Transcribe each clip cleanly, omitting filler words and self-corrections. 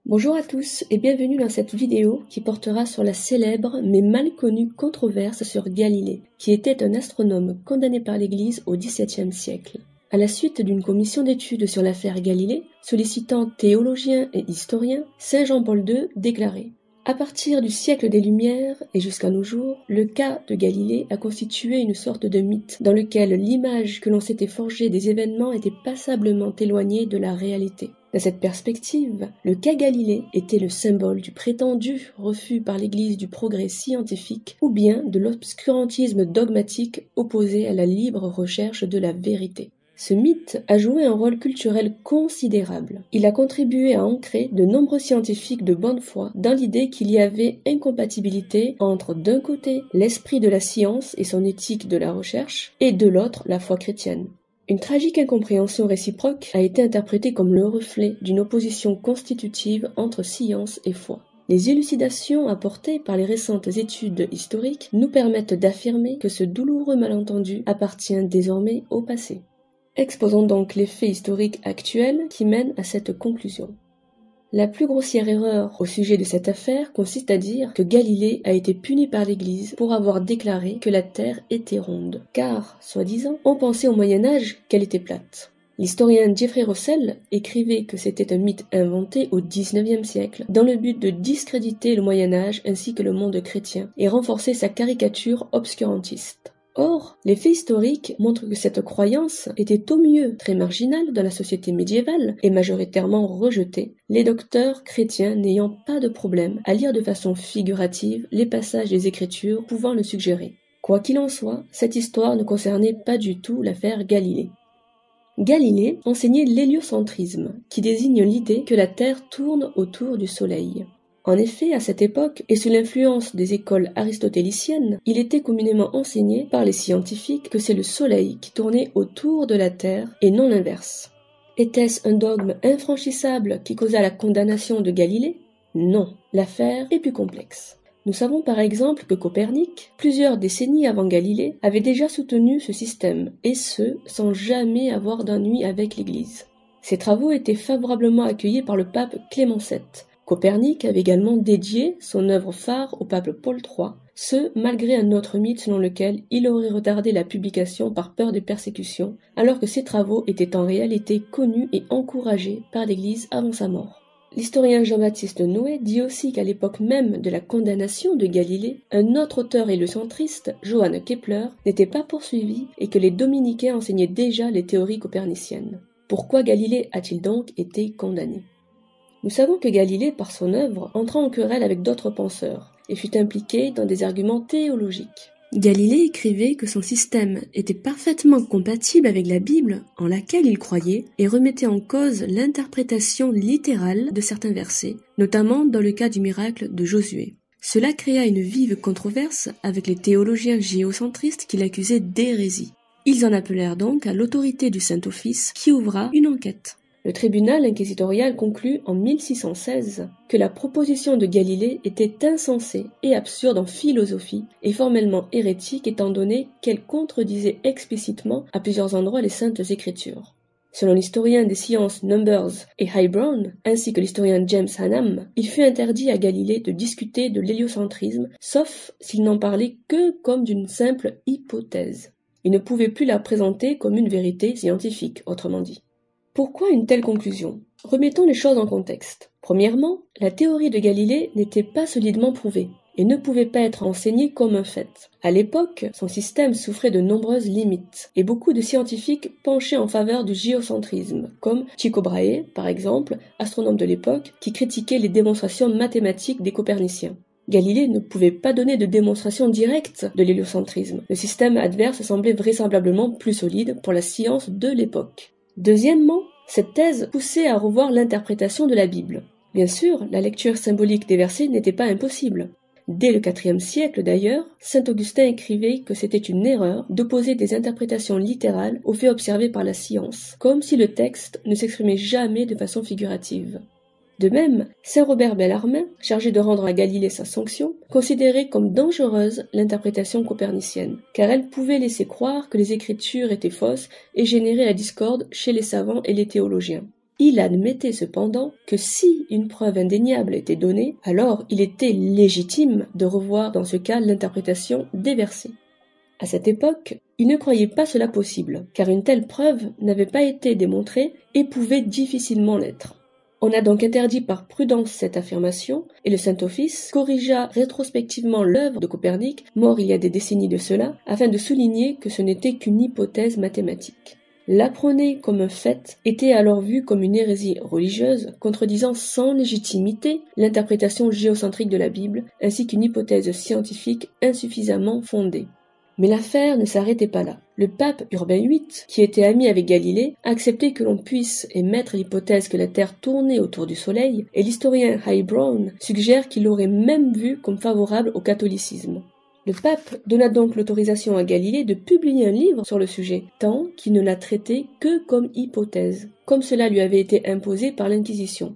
Bonjour à tous et bienvenue dans cette vidéo qui portera sur la célèbre mais mal connue controverse sur Galilée, qui était un astronome condamné par l'Église au XVIIe siècle. À la suite d'une commission d'études sur l'affaire Galilée, sollicitant théologiens et historiens, Saint Jean-Paul II déclarait: à partir du siècle des Lumières et jusqu'à nos jours, le cas de Galilée a constitué une sorte de mythe dans lequel l'image que l'on s'était forgée des événements était passablement éloignée de la réalité. Dans cette perspective, le cas Galilée était le symbole du prétendu refus par l'Église du progrès scientifique ou bien de l'obscurantisme dogmatique opposé à la libre recherche de la vérité. Ce mythe a joué un rôle culturel considérable. Il a contribué à ancrer de nombreux scientifiques de bonne foi dans l'idée qu'il y avait incompatibilité entre, d'un côté, l'esprit de la science et son éthique de la recherche, et de l'autre, la foi chrétienne. Une tragique incompréhension réciproque a été interprétée comme le reflet d'une opposition constitutive entre science et foi. Les élucidations apportées par les récentes études historiques nous permettent d'affirmer que ce douloureux malentendu appartient désormais au passé. Exposons donc les faits historiques actuels qui mènent à cette conclusion. La plus grossière erreur au sujet de cette affaire consiste à dire que Galilée a été puni par l'Église pour avoir déclaré que la Terre était ronde, car, soi-disant, on pensait au Moyen-Âge qu'elle était plate. L'historien Jeffrey Russell écrivait que c'était un mythe inventé au XIXe siècle dans le but de discréditer le Moyen-Âge ainsi que le monde chrétien et renforcer sa caricature obscurantiste. Or, les faits historiques montrent que cette croyance était au mieux très marginale dans la société médiévale et majoritairement rejetée, les docteurs chrétiens n'ayant pas de problème à lire de façon figurative les passages des Écritures pouvant le suggérer. Quoi qu'il en soit, cette histoire ne concernait pas du tout l'affaire Galilée. Galilée enseignait l'héliocentrisme, qui désigne l'idée que la Terre tourne autour du Soleil. En effet, à cette époque, et sous l'influence des écoles aristotéliciennes, il était communément enseigné par les scientifiques que c'est le Soleil qui tournait autour de la Terre et non l'inverse. Était-ce un dogme infranchissable qui causa la condamnation de Galilée? Non, l'affaire est plus complexe. Nous savons par exemple que Copernic, plusieurs décennies avant Galilée, avait déjà soutenu ce système, et ce, sans jamais avoir d'ennui avec l'Église. Ses travaux étaient favorablement accueillis par le pape Clément VII. Copernic avait également dédié son œuvre phare au pape Paul III, ce malgré un autre mythe selon lequel il aurait retardé la publication par peur des persécutions, alors que ses travaux étaient en réalité connus et encouragés par l'Église avant sa mort. L'historien Jean-Baptiste Noé dit aussi qu'à l'époque même de la condamnation de Galilée, un autre auteur héliocentriste, Johann Kepler, n'était pas poursuivi et que les dominicains enseignaient déjà les théories coperniciennes. Pourquoi Galilée a-t-il donc été condamné ? Nous savons que Galilée, par son œuvre, entra en querelle avec d'autres penseurs et fut impliqué dans des arguments théologiques. Galilée écrivait que son système était parfaitement compatible avec la Bible en laquelle il croyait et remettait en cause l'interprétation littérale de certains versets, notamment dans le cas du miracle de Josué. Cela créa une vive controverse avec les théologiens géocentristes qui l'accusaient d'hérésie. Ils en appelèrent donc à l'autorité du Saint-Office qui ouvra une enquête. Le tribunal inquisitorial conclut en 1616 que la proposition de Galilée était insensée et absurde en philosophie et formellement hérétique étant donné qu'elle contredisait explicitement à plusieurs endroits les saintes écritures. Selon l'historien des sciences Numbers et Hybron, ainsi que l'historien James Hannam, il fut interdit à Galilée de discuter de l'héliocentrisme, sauf s'il n'en parlait que comme d'une simple hypothèse. Il ne pouvait plus la présenter comme une vérité scientifique, autrement dit. Pourquoi une telle conclusion? Remettons les choses en contexte. Premièrement, la théorie de Galilée n'était pas solidement prouvée et ne pouvait pas être enseignée comme un fait. À l'époque, son système souffrait de nombreuses limites et beaucoup de scientifiques penchaient en faveur du géocentrisme, comme Tycho Brahe, par exemple, astronome de l'époque, qui critiquait les démonstrations mathématiques des coperniciens. Galilée ne pouvait pas donner de démonstration directe de l'héliocentrisme. Le système adverse semblait vraisemblablement plus solide pour la science de l'époque. Deuxièmement, cette thèse poussait à revoir l'interprétation de la Bible. Bien sûr, la lecture symbolique des versets n'était pas impossible. Dès le IVe siècle d'ailleurs, saint Augustin écrivait que c'était une erreur d'opposer des interprétations littérales aux faits observés par la science, comme si le texte ne s'exprimait jamais de façon figurative. De même, saint Robert Bellarmine, chargé de rendre à Galilée sa sanction, considérait comme dangereuse l'interprétation copernicienne, car elle pouvait laisser croire que les Écritures étaient fausses et générer la discorde chez les savants et les théologiens. Il admettait cependant que si une preuve indéniable était donnée, alors il était légitime de revoir dans ce cas l'interprétation des versets. À cette époque, il ne croyait pas cela possible, car une telle preuve n'avait pas été démontrée et pouvait difficilement l'être. On a donc interdit par prudence cette affirmation, et le Saint-Office corrigea rétrospectivement l'œuvre de Copernic, mort il y a des décennies de cela, afin de souligner que ce n'était qu'une hypothèse mathématique. La prôner comme un fait était alors vue comme une hérésie religieuse, contredisant sans légitimité l'interprétation géocentrique de la Bible, ainsi qu'une hypothèse scientifique insuffisamment fondée. Mais l'affaire ne s'arrêtait pas là. Le pape Urbain VIII, qui était ami avec Galilée, acceptait que l'on puisse émettre l'hypothèse que la Terre tournait autour du Soleil, et l'historien High Brown suggère qu'il l'aurait même vu comme favorable au catholicisme. Le pape donna donc l'autorisation à Galilée de publier un livre sur le sujet, tant qu'il ne l'a traité que comme hypothèse, comme cela lui avait été imposé par l'Inquisition.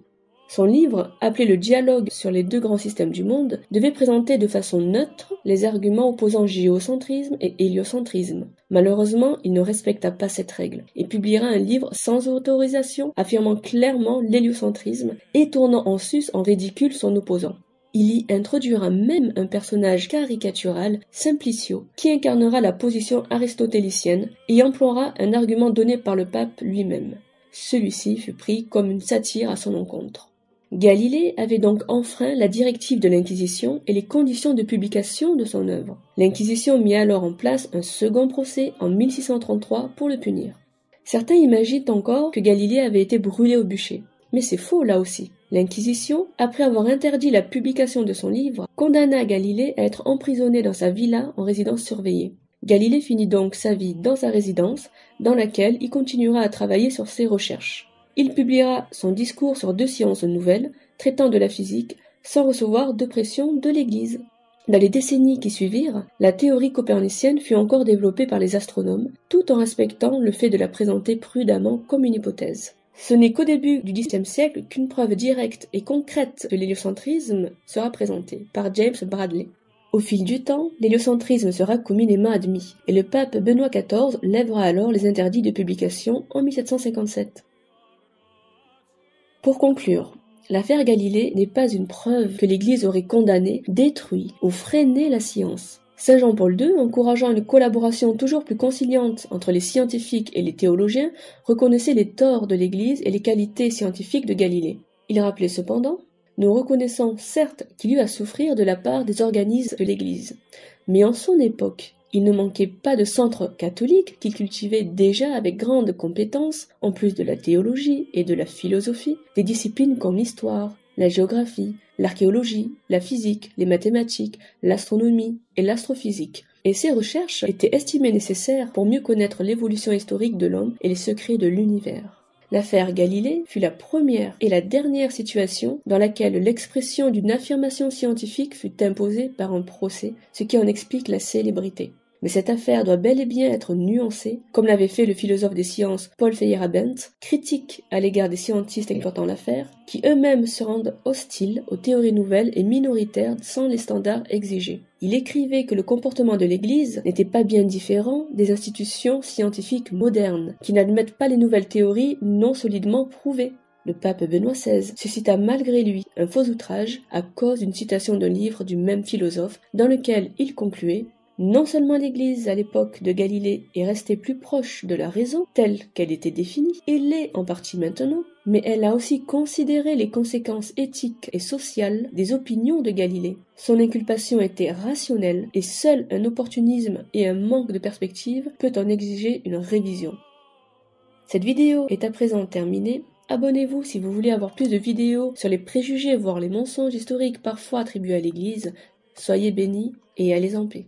Son livre, appelé le Dialogue sur les deux grands systèmes du monde, devait présenter de façon neutre les arguments opposant géocentrisme et héliocentrisme. Malheureusement, il ne respecta pas cette règle et publiera un livre sans autorisation affirmant clairement l'héliocentrisme et tournant en sus en ridicule son opposant. Il y introduira même un personnage caricatural, Simplicio, qui incarnera la position aristotélicienne et emploiera un argument donné par le pape lui-même. Celui-ci fut pris comme une satire à son encontre. Galilée avait donc enfreint la directive de l'Inquisition et les conditions de publication de son œuvre. L'Inquisition mit alors en place un second procès en 1633 pour le punir. Certains imaginent encore que Galilée avait été brûlé au bûcher. Mais c'est faux là aussi. L'Inquisition, après avoir interdit la publication de son livre, condamna Galilée à être emprisonné dans sa villa en résidence surveillée. Galilée finit donc sa vie dans sa résidence, dans laquelle il continuera à travailler sur ses recherches. Il publiera son discours sur 2 sciences nouvelles, traitant de la physique, sans recevoir de pression de l'Église. Dans les décennies qui suivirent, la théorie copernicienne fut encore développée par les astronomes, tout en respectant le fait de la présenter prudemment comme une hypothèse. Ce n'est qu'au début du XVIIe siècle qu'une preuve directe et concrète de l'héliocentrisme sera présentée, par James Bradley. Au fil du temps, l'héliocentrisme sera communément admis, et le pape Benoît XIV lèvera alors les interdits de publication en 1757. Pour conclure, l'affaire Galilée n'est pas une preuve que l'Église aurait condamné, détruit ou freiné la science. Saint Jean-Paul II, encourageant une collaboration toujours plus conciliante entre les scientifiques et les théologiens, reconnaissait les torts de l'Église et les qualités scientifiques de Galilée. Il rappelait cependant: nous reconnaissons certes qu'il eut à souffrir de la part des organismes de l'Église, mais en son époque, il ne manquait pas de centres catholiques qu'il cultivait déjà avec grande compétence, en plus de la théologie et de la philosophie, des disciplines comme l'histoire, la géographie, l'archéologie, la physique, les mathématiques, l'astronomie et l'astrophysique. Et ces recherches étaient estimées nécessaires pour mieux connaître l'évolution historique de l'homme et les secrets de l'univers. L'affaire Galilée fut la première et la dernière situation dans laquelle l'expression d'une affirmation scientifique fut imposée par un procès, ce qui en explique la célébrité. Mais cette affaire doit bel et bien être nuancée, comme l'avait fait le philosophe des sciences Paul Feyerabend, critique à l'égard des scientistes exploitant l'affaire, qui eux-mêmes se rendent hostiles aux théories nouvelles et minoritaires sans les standards exigés. Il écrivait que le comportement de l'Église n'était pas bien différent des institutions scientifiques modernes, qui n'admettent pas les nouvelles théories non solidement prouvées. Le pape Benoît XVI suscita malgré lui un faux outrage à cause d'une citation d'un livre du même philosophe dans lequel il concluait: non seulement l'Église à l'époque de Galilée est restée plus proche de la raison telle qu'elle était définie, et l'est en partie maintenant, mais elle a aussi considéré les conséquences éthiques et sociales des opinions de Galilée. Son inculpation était rationnelle et seul un opportunisme et un manque de perspective peut en exiger une révision. Cette vidéo est à présent terminée. Abonnez-vous si vous voulez avoir plus de vidéos sur les préjugés voire les mensonges historiques parfois attribués à l'Église. Soyez bénis et allez en paix.